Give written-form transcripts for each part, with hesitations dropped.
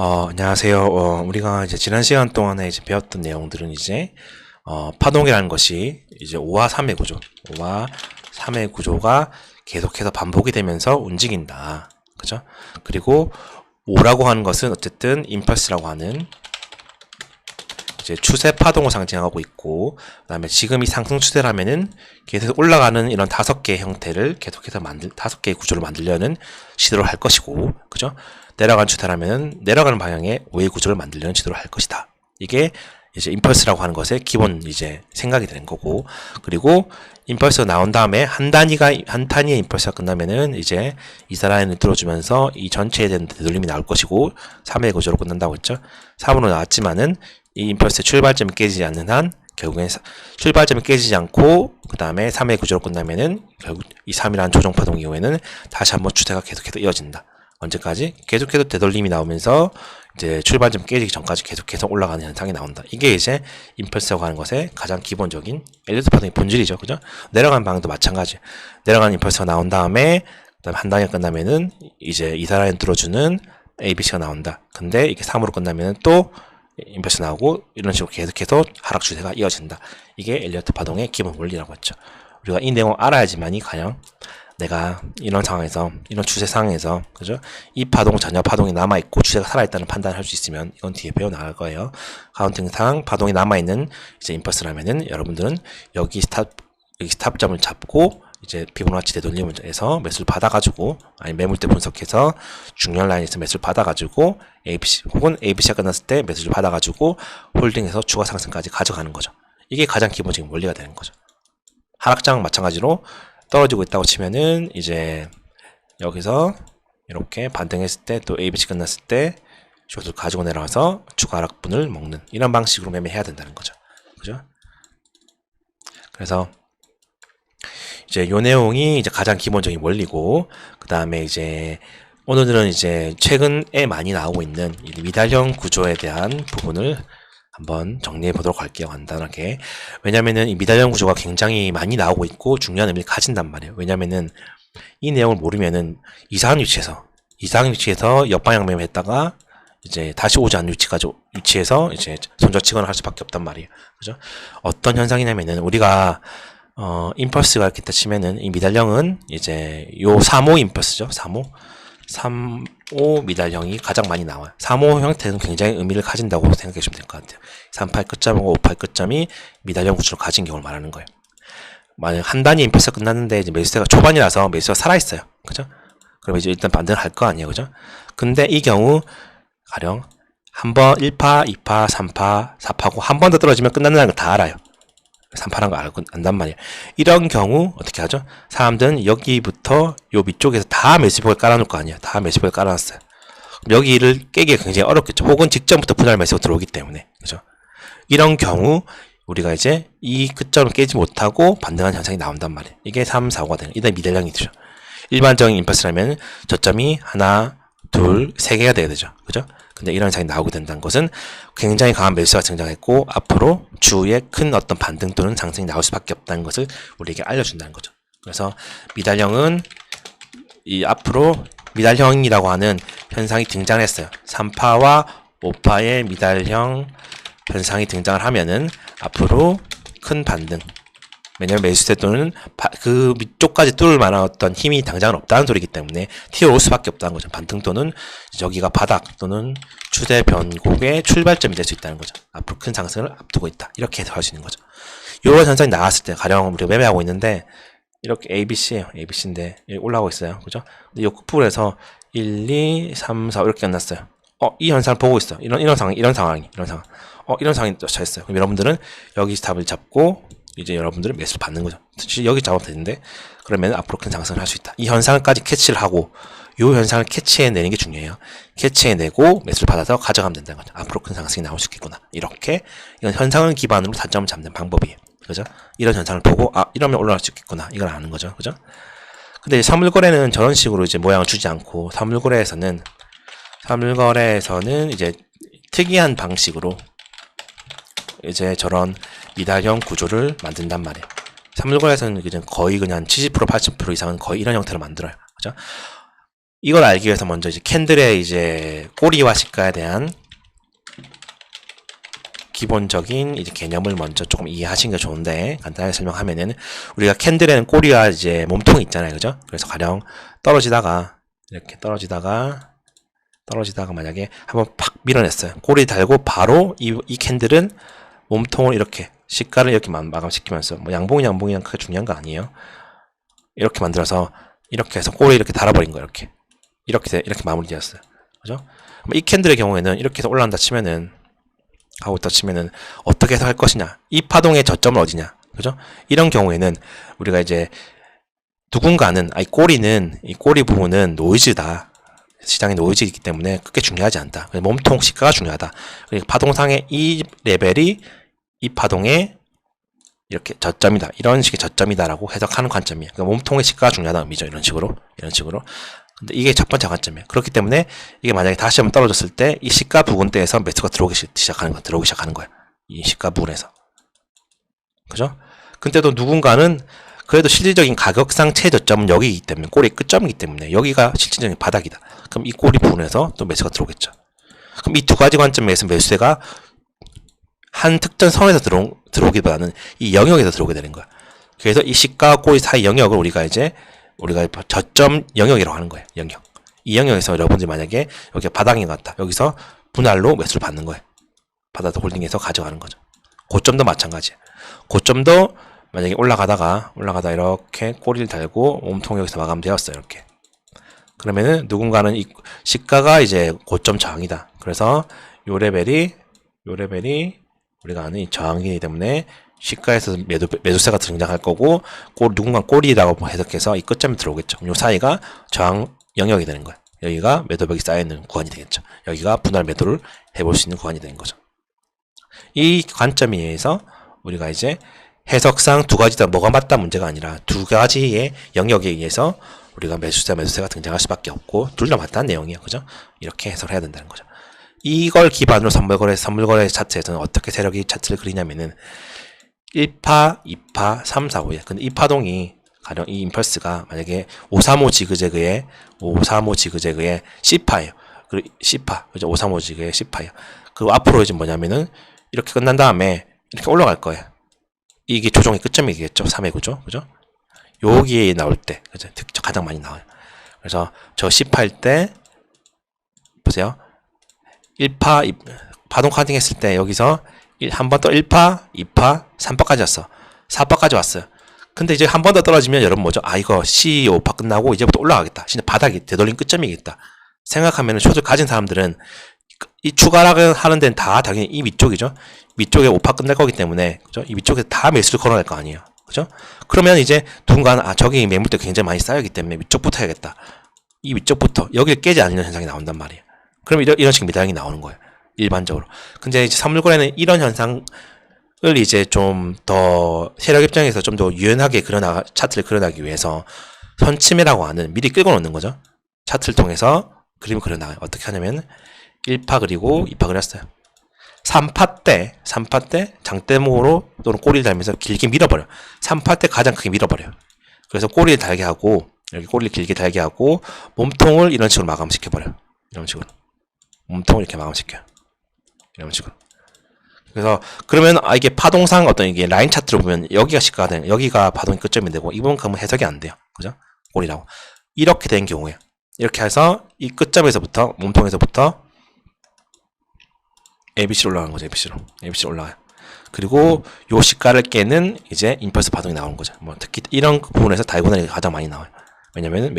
안녕하세요. 우리가 이제 지난 시간 동안에 이제 배웠던 내용들은 이제, 파동이라는 것이 이제 5와 3의 구조, 5와 3의 구조가 계속해서 반복이 되면서 움직인다. 그죠? 그리고 5라고 하는 것은 어쨌든 임펄스라고 하는 이제 추세 파동을 상징하고 있고, 그 다음에 지금이 상승 추세라면은 계속 올라가는 이런 5개의 형태를 계속해서 5개의 구조를 만들려는 시도를 할 것이고, 그죠? 내려가는 추세라면은 내려가는 방향의 5의 구조를 만들려는 시도를 할 것이다. 이게 이제 임펄스라고 하는 것의 기본 이제 생각이 되는 거고, 그리고 임펄스가 나온 다음에 한 단위의 임펄스가 끝나면은 이제 이사 라인을 뚫어주면서 이 전체에 대한 되돌림이 나올 것이고, 3의 구조로 끝난다고 했죠. 3으로 나왔지만은 이 임펄스의 출발점이 깨지지 않는 한 결국엔 출발점이 깨지지 않고 그 다음에 3의 구조로 끝나면은 결국 이 3이라는 조정파동 이후에는 다시 한번 추세가 계속해서 이어진다. 언제까지? 계속해서 되돌림이 나오면서 이제 출발점 깨지기 전까지 계속해서 올라가는 현상이 나온다. 이게 이제 임펄스라고 하는 것의 가장 기본적인 엘리어트 파동의 본질이죠. 그죠? 내려가는 방향도 마찬가지. 내려가는 임펄스가 나온 다음에 그다음에 한 단계가 끝나면은 이제 이사 라인 뚫어주는 ABC가 나온다. 근데 이게 3으로 끝나면은 또 임펄스 나오고 이런 식으로 계속해서 하락 추세가 이어진다. 이게 엘리어트 파동의 기본 원리라고 했죠. 우리가 이 내용을 알아야지만이 가장 내가 이런 상황에서, 이런 추세 상황에서, 그죠? 이 전혀 파동이 남아있고 추세가 살아있다는 판단을 할 수 있으면 이건 뒤에 배워나갈 거예요. 카운팅상 파동이 남아있는 이제 임펄스라면은 여러분들은 여기 스탑점을 잡고 이제 피보나치 되돌림에서 매수를 받아가지고, 아니 매물대 분석해서 중요한 라인에서 매수를 받아가지고 ABC 혹은 ABC가 끝났을 때 매수를 받아가지고 홀딩해서 추가 상승까지 가져가는 거죠. 이게 가장 기본적인 원리가 되는 거죠. 하락장 마찬가지로 떨어지고 있다고 치면은 이제 여기서 이렇게 반등했을 때 또 ABC 끝났을 때 숏을 가지고 내려와서 추가 하락분을 먹는 이런 방식으로 매매해야 된다는 거죠. 그죠? 그래서 이제 요 내용이 이제 가장 기본적인 원리고, 그 다음에 이제 오늘은 이제 최근에 많이 나오고 있는 이 미달형 구조에 대한 부분을 한번 정리해 보도록 할게요. 간단하게. 왜냐면은 이 미달형 구조가 굉장히 많이 나오고 있고 중요한 의미를 가진단 말이에요. 왜냐면은 이 내용을 모르면은 이상한 위치에서 역방향 매매했다가 이제 다시 오지 않는 위치에서 이제 손절치거나 할 수밖에 없단 말이에요. 그죠? 어떤 현상이냐면은 우리가 임펄스가 이렇게 있다 치면은 이 미달형은 이제 요 3호 임펄스죠. 3호 미달형이 가장 많이 나와요. 3호 형태는 굉장히 의미를 가진다고 생각해 주시면 될 것 같아요. 38 끝점하고 58 끝점이 미달형 구조를 가진 경우를 말하는 거예요. 만약 한 단위 임펄스가 끝났는데 이제 매수세가 초반이라서 매수가 살아있어요. 그죠? 그럼 이제 일단 반등을 할 거 아니에요. 그죠? 근데 이 경우 가령 한 번 1파, 2파, 3파, 4파고 한 번 더 떨어지면 끝난다는 걸 다 알아요. 3파란 거 알고 안단 말이에요. 이런 경우 어떻게 하죠? 사람들은 여기부터 요 위쪽에서 다 매수폭을 깔아놓을 거 아니에요. 다 매수폭을 깔아놨어요. 여기를 깨기가 굉장히 어렵겠죠. 혹은 직전부터 분할 매수가 들어오기 때문에. 그죠? 이런 경우 우리가 이제 이 끝점을 깨지 못하고 반등한 현상이 나온단 말이에요. 이게 3, 4, 5가 되는 이게 미달형이죠. 일반적인 임펄스라면 저점이 하나, 둘, 세 개가 돼야 되죠. 그죠? 근데 이런 현상이 나오게 된다는 것은 굉장히 강한 매수가 등장했고 앞으로 주에 큰 어떤 반등 또는 상승이 나올 수밖에 없다는 것을 우리에게 알려준다는 거죠. 그래서 미달형은 이 앞으로 미달형이라고 하는 현상이 등장했어요. 3파와 5파의 미달형 현상이 등장을 하면은 앞으로 큰 반등, 왜냐면 매수세 또는 그 위쪽까지 뚫을 만한 어떤 힘이 당장은 없다는 소리이기 때문에 튀어올 수밖에 없다는 거죠. 반등 또는 여기가 바닥 또는 추세 변곡의 출발점이 될 수 있다는 거죠. 앞으로 큰 상승을 앞두고 있다. 이렇게 해석할 수 있는 거죠. 이런 현상이 나왔을 때 가령 우리가 매매하고 있는데 이렇게 ABC예요. ABC인데 여기 올라오고 있어요. 그죠? 근데 이 끝부분에서 1, 2, 3, 4 이렇게 끝났어요. 이 현상을 보고 있어. 이런 상황. 이런 상황이 처했어요. 그럼 여러분들은 여기 스탑을 잡고 이제 여러분들은 매수를 받는 거죠. 여기 잡으면 되는데 그러면 앞으로 큰 상승을 할 수 있다. 이 현상까지 캐치를 하고 이 현상을 캐치해내는 게 중요해요. 캐치해내고 매수를 받아서 가져가면 된다는 거죠. 앞으로 큰 상승이 나올 수 있겠구나. 이렇게 이건 현상을 기반으로 단점을 잡는 방법이에요. 그죠? 이런 현상을 보고 이러면 올라갈 수 있겠구나. 이걸 아는 거죠. 그죠? 근데 사물거래는 저런 식으로 이제 모양을 주지 않고 사물거래에서는 이제 특이한 방식으로 이제 저런 미달형 구조를 만든단 말이에요. 사물거래에서는 거의 그냥 70% 80% 이상은 거의 이런 형태로 만들어요. 그죠? 이걸 알기 위해서 먼저 이제 캔들의 이제 꼬리와 시가에 대한 기본적인 이제 개념을 먼저 조금 이해하시는 게 좋은데, 간단하게 설명하면은, 우리가 캔들에는 꼬리와 이제 몸통이 있잖아요. 그죠? 그래서 가령 떨어지다가 이렇게 떨어지다가 만약에 한번 팍 밀어냈어요. 꼬리 달고 바로 이 캔들은 몸통을 이렇게 시가를 이렇게 마감시키면서, 뭐 양봉이랑 크게 중요한 거 아니에요. 이렇게 만들어서 이렇게 해서 꼬리 이렇게 달아버린 거예요. 이렇게 마무리되었어요. 그죠? 이 캔들의 경우에는 이렇게 해서 올라간다 치면은, 하고 있다 치면은 어떻게 해서 할 것이냐, 이 파동의 저점은 어디냐, 그죠? 이런 경우에는 우리가 이제 누군가는 이 꼬리 부분은 노이즈다, 시장의 노이즈이기 때문에 그게 중요하지 않다, 몸통 시가가 중요하다, 그러니까 파동상의 이 레벨이 이 파동의 이렇게 저점이다, 이런 식의 저점이다라고 해석하는 관점이에요. 그러니까 몸통의 시가가 중요하다는 의미죠. 이런 식으로. 근데 이게 첫 번째 관점이에요. 그렇기 때문에 이게 만약에 다시 한번 떨어졌을 때 이 시가 부분대에서 매수가 들어오기 시작하는 거예요. 이 시가 부분에서. 그죠? 근데도 누군가는 그래도 실질적인 가격상 최저점은 여기이기 때문에, 꼬리 끝점이기 때문에 여기가 실질적인 바닥이다. 그럼 이 꼬리 부분에서 또 매수가 들어오겠죠. 그럼 이 두 가지 관점에서 매수세가 한 특정 선에서 들어오기보다는 이 영역에서 들어오게 되는 거야. 그래서 이 시가와 꼬리 사이 영역을 우리가 저점 영역이라고 하는 거예요. 영역. 이 영역에서 여러분들이 만약에 여기가 바닥인 것 같다, 여기서 분할로 매수를 받는 거예요. 받아서 홀딩해서 가져가는 거죠. 고점도 마찬가지예요. 고점도 만약에 올라가다가 이렇게 꼬리를 달고 몸통 여기서 마감되었어요. 이렇게. 그러면은 누군가는 이 시가가 이제 고점 저항이다. 그래서 요 레벨이 우리가 아는 이 저항이기 때문에 시가에서 매수세가 등장할 거고, 누군가 꼬리라고 해석해서 이 끝점이 들어오겠죠. 요 사이가 저항 영역이 되는 거예요. 여기가 매도벽이 쌓여있는 구간이 되겠죠. 여기가 분할 매도를 해볼 수 있는 구간이 되는 거죠. 이 관점에 의해서 우리가 이제 해석상 두 가지 다 뭐가 맞다 문제가 아니라 두 가지의 영역에 의해서 우리가 매수세가 등장할 수밖에 없고, 둘 다 맞다는 내용이에요. 그죠? 이렇게 해석을 해야 된다는 거죠. 이걸 기반으로 선물거래 차트에서는 어떻게 세력이 차트를 그리냐면은 1파, 2파, 3, 4, 5에. 근데 이 파동이, 가령 이 임펄스가 만약에 535 지그재그의 C파예요. 그리고 C파, 그죠? 535 지그의 C파예요. 그리고 앞으로 이제 뭐냐면은 이렇게 끝난 다음에 이렇게 올라갈 거예요. 이게 조정의 끝점이겠죠. 3회 구조, 그죠? 여기에 나올 때, 그죠? 가장 많이 나와요. 그래서 저 C파일 때, 보세요. 1파, 파동 카팅 했을 때 여기서 한 번 더 1파, 2파, 3파까지 왔어. 4파까지 왔어요. 근데 이제 한 번 더 떨어지면 여러분 뭐죠? 이거 C5파 끝나고 이제부터 올라가겠다. 진짜 바닥이 되돌림 끝점이겠다 생각하면, 숏을 가진 사람들은 이 추가락을 하는 데는 다 당연히 이 위쪽이죠. 위쪽에 5파 끝날 거기 때문에, 그죠? 이 위쪽에 다 매수를 걸어낼 거 아니에요. 그죠? 그러면 이제 누군가는 저기 매물대 굉장히 많이 쌓여있기 때문에 위쪽부터 해야겠다. 이 위쪽부터 여기를 깨지 않는 현상이 나온단 말이에요. 그럼 이런 식의 매장이 나오는 거예요. 일반적으로. 근데 이제 선물거래는 이런 현상을 이제 좀 더 세력 입장에서 좀 더 유연하게 차트를 그려나가기 위해서 선침해라고 하는, 미리 끌고 놓는 거죠. 차트를 통해서 그림을 그려나가요. 어떻게 하냐면 1파 그리고 2파 그렸어요. 3파 때 장대목으로 또는 꼬리를 달면서 길게 밀어버려. 3파 때 가장 크게 밀어버려요. 그래서 꼬리를 달게 하고, 여기 꼬리를 길게 달게 하고, 몸통을 이런 식으로 마감시켜버려요. 이런 식으로. 몸통을 이렇게 마감시켜요. 이런 식으로. 그래서 그러면 이게 파동상 이게 라인 차트로 보면 여기가 시가가 되는, 여기가 파동의 끝점이 되고, 이 부분은 해석이 안 돼요. 그죠? 꼬리라고. 이렇게 된 경우에 이렇게 해서 이 끝점에서부터, 몸통에서부터 ABC로 올라가는 거죠. ABC로 올라가요. 그리고 요 시가를 깨는 이제 임펄스 파동이 나오는 거죠. 뭐 특히 이런 부분에서 다이고널이 가장 많이 나와요. 왜냐면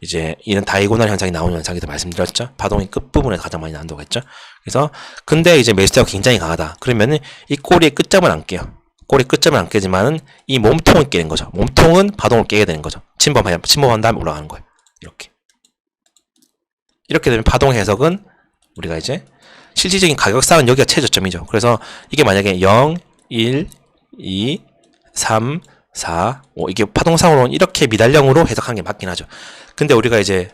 이제 이런 다이고널 현상이 나오는 현상에서 말씀드렸죠. 파동의 끝부분에 가장 많이 나온다고 했죠. 그래서 근데 이제 매수세가 굉장히 강하다. 그러면은 이 꼬리의 끝점을 안 깨요. 꼬리 끝점을 안 깨지만은 이 몸통을 깨는 거죠. 몸통은 파동을 깨게 되는 거죠. 침범한 다음에 올라가는 거예요. 이렇게 되면 파동 해석은 우리가 이제 실질적인 가격상은 여기가 최저점이죠. 그래서 이게 만약에 0, 1, 2, 3, 4, 5 이게 파동상으로는 이렇게 미달령으로 해석하는 게 맞긴 하죠. 근데 우리가 이제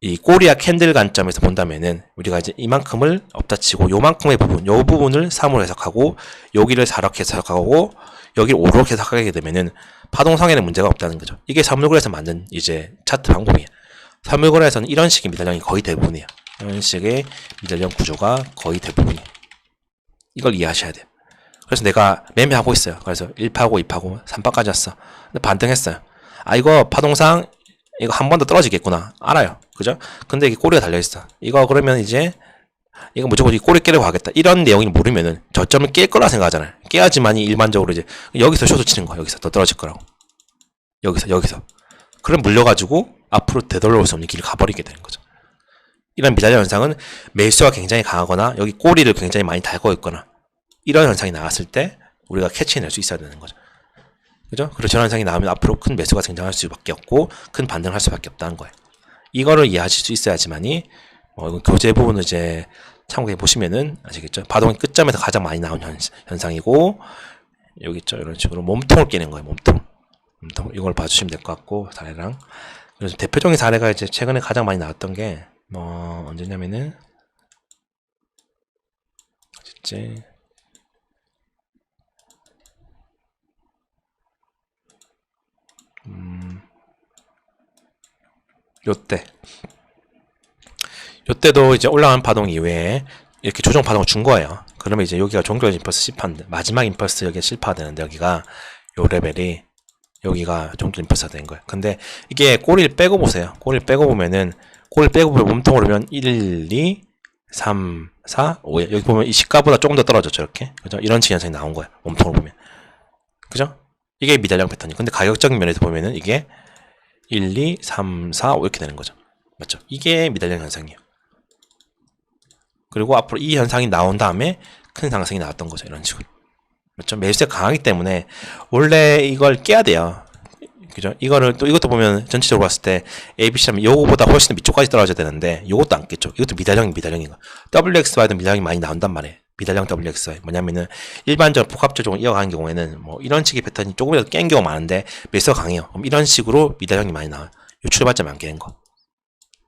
이 꼬리와 캔들 관점에서 본다면은 우리가 이제 이만큼을 없다치고 요만큼의 부분, 요 부분을 3으로 해석하고 여기를 4렇게 해석하고 여기를 5로 해석하게 되면은 파동상에는 문제가 없다는 거죠. 이게 선물거래에서 만든 이제 차트 방법이에요. 360에서는 이런 식의 미달형이 거의 대부분이에요. 이런 식의 미달형 구조가 거의 대부분이에요. 이걸 이해하셔야 돼요. 그래서 내가 매매하고 있어요. 그래서 1파고 2파고 3파까지 왔어. 근데 반등했어요. 아, 이거 파동상 이거 한 번 더 떨어지겠구나. 알아요. 그죠? 근데 이게 꼬리가 달려있어. 이거 그러면 이제 이거 무조건 이 꼬리 깨려고 하겠다. 이런 내용을 모르면은 저점을 깰 거라 생각하잖아요. 깨야지만이 일반적으로 이제 여기서 쇼트 치는 거야. 여기서 더 떨어질 거라고. 여기서. 그럼 물려가지고 앞으로 되돌아올 수 없는 길을 가버리게 되는 거죠. 이런 미달형 현상은 매수가 굉장히 강하거나 여기 꼬리를 굉장히 많이 달고 있거나 이런 현상이 나왔을 때 우리가 캐치해낼 수 있어야 되는 거죠. 그죠? 그리고 저런 현상이 나오면 앞으로 큰 매수가 등장할 수밖에 없고 큰 반등을 할 수밖에 없다는 거예요. 이거를 이해하실 수 있어야지만이 이건 교재 부분을 이제 참고해 보시면은 아시겠죠? 파동의 끝점에서 가장 많이 나온 현상이고 여기 있죠? 이런 식으로 몸통을 깨는 거예요. 몸통. 이걸 봐주시면 될 것 같고 사례랑 그래서 대표적인 사례가 이제 최근에 가장 많이 나왔던 게 언제냐면은 어딨지? 요때도 이제 올라간 파동 이외에 이렇게 조정 파동을 준 거예요. 그러면 이제 여기가 종결 임펄스 실파인데 마지막 임펄스 여기가 실파가 되는데 여기가 요 레벨이 여기가 종결 임펄스가 된 거예요. 근데 이게 꼬리를 빼고 보세요. 꼬리를 빼고 보면은 꼬리를 빼고 보면 몸통으로 보면 1, 2, 3, 4, 5 여기 보면 이 시가보다 조금 더 떨어졌죠. 이렇게 그죠? 이런 현상이 나온 거예요. 몸통으로 보면 그죠? 이게 미달형 패턴이에요. 근데 가격적인 면에서 보면은 이게 1, 2, 3, 4, 5 이렇게 되는 거죠. 맞죠? 이게 미달형 현상이에요. 그리고 앞으로 이 현상이 나온 다음에 큰 상승이 나왔던 거죠. 이런 식으로. 맞죠? 매수세가 강하기 때문에 원래 이걸 깨야 돼요. 그죠? 이것도 보면 전체적으로 봤을 때 ABC 하면 요거보다 훨씬 밑쪽까지 떨어져야 되는데 요것도 안 깼죠. 이것도 미달형인 거. WXY도 미달형이 많이 나온단 말이에요. 미달형 WXY. 뭐냐면은 일반적으로 복합조정을 이어가는 경우에는 뭐 이런 식의 패턴이 조금이라도 깬 경우가 많은데 매수가 강해요. 그럼 이런 식으로 미달형이 많이 나와요. 요 출발점이 안 깨는 거.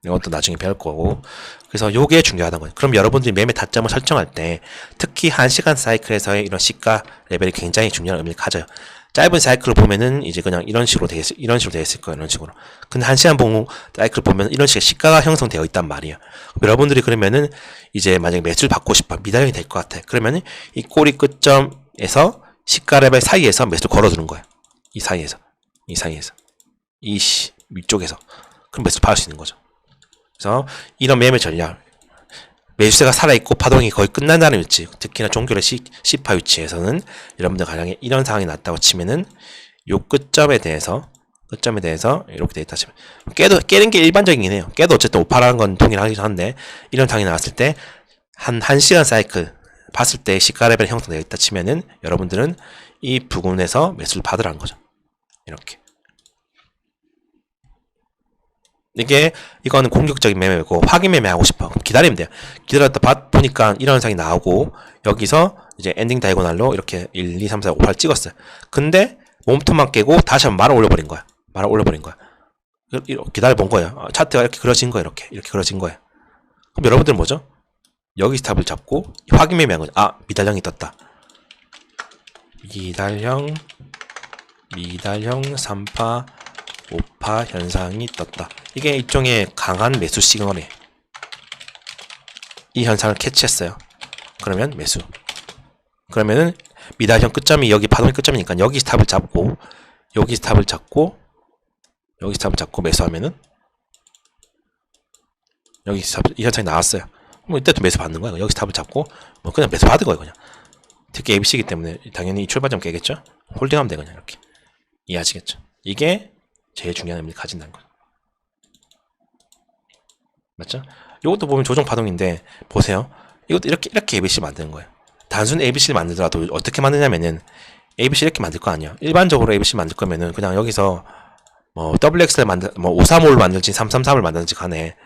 이것도 나중에 배울 거고. 그래서 요게 중요하다는 거예요. 그럼 여러분들이 매매 타점을 설정할 때 특히 1시간 사이클에서의 이런 시가 레벨이 굉장히 중요한 의미를 가져요. 짧은 사이클을 보면은 이제 그냥 이런 식으로 되어 있을 거예요. 이런 식으로. 근데 1시간 봉 사이클을 보면 이런 식의 시가가 형성되어 있단 말이에요. 여러분들이 그러면은 이제 만약에 매수를 받고 싶어. 미달형이 될 것 같아. 그러면은 이 꼬리 끝점에서 시가 레벨 사이에서 매수를 걸어두는 거예요. 이 사이에서. 위쪽에서. 그럼 매수를 받을 수 있는 거죠. 그래서 이런 매매 전략 매수세가 살아있고 파동이 거의 끝난다는 위치 특히나 종결의 C파 위치에서는 여러분들 가량에 이런 상황이 났다고 치면은 요 끝점에 대해서 이렇게 되어 있다 치면 깨는 게 일반적이긴 해요. 깨도 어쨌든 오파라는 건 동일하긴 한데 이런 상황이 나왔을 때 한 1시간 사이클 봤을 때 시가 레벨이 형성되어 있다 치면은 여러분들은 이 부분에서 매수를 받으라는 거죠. 이렇게 이거는 공격적인 매매고 확인 매매하고 싶어. 그럼 기다리면 돼요. 기다렸다 보니까 이런 현상이 나오고 여기서 이제 엔딩 다이고날로 이렇게 1, 2, 3, 4, 5, 8 찍었어요. 근데 몸통만 깨고 다시 한번 말아 올려버린 거야. 기다려본 거예요. 차트가 이렇게 그려진 거예요. 이렇게 그려진 거예요. 그럼 여러분들은 뭐죠? 여기 스탑을 잡고 확인 매매한 거죠. 아, 미달형이 떴다. 미달형 3파 5파 현상이 떴다. 이게 일종의 강한 매수 시그널이에요. 이 현상을 캐치했어요. 그러면 매수. 그러면은 미달형 끝점이 여기 파동의 끝점이니까 여기 스탑을 잡고 매수하면은 이 현상이 나왔어요. 뭐 이때도 매수 받는 거야. 여기 스탑을 잡고 뭐 그냥 매수 받은 거예요. 그냥. 특히 ABC이기 때문에 당연히 이 출발점 깨겠죠. 홀딩하면 되거든요. 이렇게 이해하시겠죠. 이게 제일 중요한 의미를 가진다는 거죠. 맞죠? 이것도 보면 조정 파동인데 보세요. 이것도 이렇게 ABC 만드는 거예요. 단순 ABC를 만들더라도 어떻게 만드냐면은 ABC 이렇게 만들 거 아니야. 일반적으로 ABC 만들 거면은 그냥 여기서 뭐 WX를 535를 만들지 333을 만들지 간에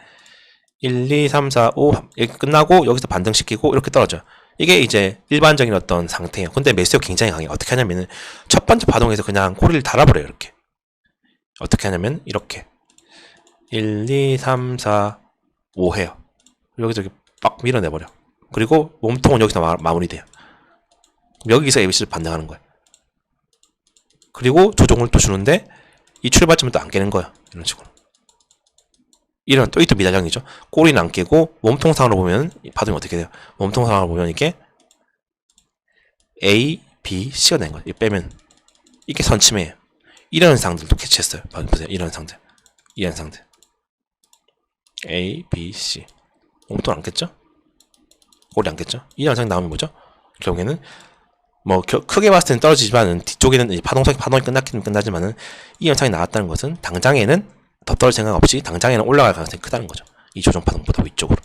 1, 2, 3, 4, 5 이렇게 끝나고 여기서 반등시키고 이렇게 떨어져. 이게 이제 일반적인 어떤 상태예요. 근데 매수가 굉장히 강해요. 어떻게 하냐면은 첫 번째 파동에서 그냥 꼬리를 달아버려요. 이렇게. 어떻게 하냐면 이렇게 1, 2, 3, 4, 5 해요. 여기저기 빡 밀어내버려. 그리고 몸통은 여기서 마무리돼요. 여기서 ABC를 반등하는 거예요. 그리고 조정을 또 주는데 이 출발점을 또 안 깨는 거예요. 이런 식으로. 이런 또 이또 미달형이죠. 꼬리는 안 깨고 몸통상으로 보면 파동이 어떻게 돼요? 몸통상으로 보면 이게 A, B, C가 되는 거예요. 빼면 이게 선침해요. 이런 현상들도 캐치했어요. 보세요. 이런 현상들. 이 현상들. A, B, C. 몸통 안 깼죠? 꼬리 안 깼죠? 이 현상이 나오면 뭐죠? 결국에는 뭐 크게 봤을 때는 떨어지지만은 뒤쪽에는 파동이 끝났기는 끝나지만은 이 현상이 나왔다는 것은 당장에는 더 떨어질 생각 없이 당장에는 올라갈 가능성이 크다는 거죠. 이 조정 파동보다 위쪽으로.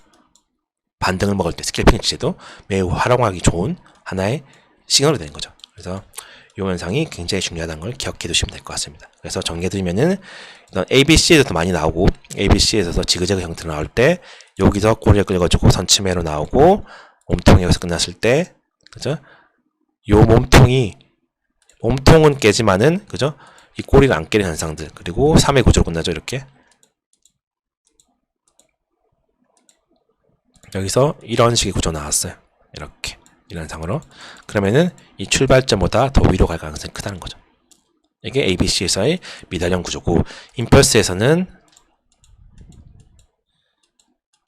반등을 먹을 때 스캘핑 시에도 매우 활용하기 좋은 하나의 시그널이 되는 거죠. 그래서 이 현상이 굉장히 중요하다는 걸 기억해 두시면 될 것 같습니다. 그래서 정리해드리면은 일단 ABC에서도 많이 나오고 ABC에서 지그재그 형태로 나올 때 여기서 꼬리를 끌어가지고 선침해로 나오고 몸통이 여기서 끝났을 때 그죠? 요 몸통은 깨지만은 그죠? 이 꼬리가 안 깨는 현상들 그리고 3의 구조로 끝나죠. 이렇게 여기서 이런 식의 구조 나왔어요. 이렇게 이런 상으로 그러면은 이 출발점보다 더 위로 갈 가능성이 크다는 거죠. 이게 ABC에서의 미달형 구조고 임펄스에서는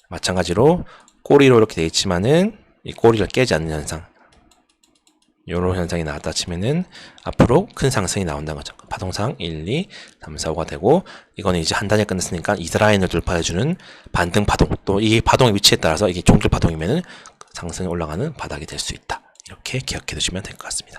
마찬가지로 꼬리로 이렇게 되어 있지만은 이 꼬리를 깨지 않는 현상 이런 현상이 나왔다 치면은 앞으로 큰 상승이 나온다는 거죠. 파동상 1, 2, 3, 4, 5가 되고 이거는 이제 한 단위 끝났으니까 이드라인을 돌파해주는 반등 파동 또 이 파동의 위치에 따라서 이게 종글 파동이면은 상승이 올라가는 바닥이 될 수 있다. 이렇게 기억해 두시면 될 것 같습니다.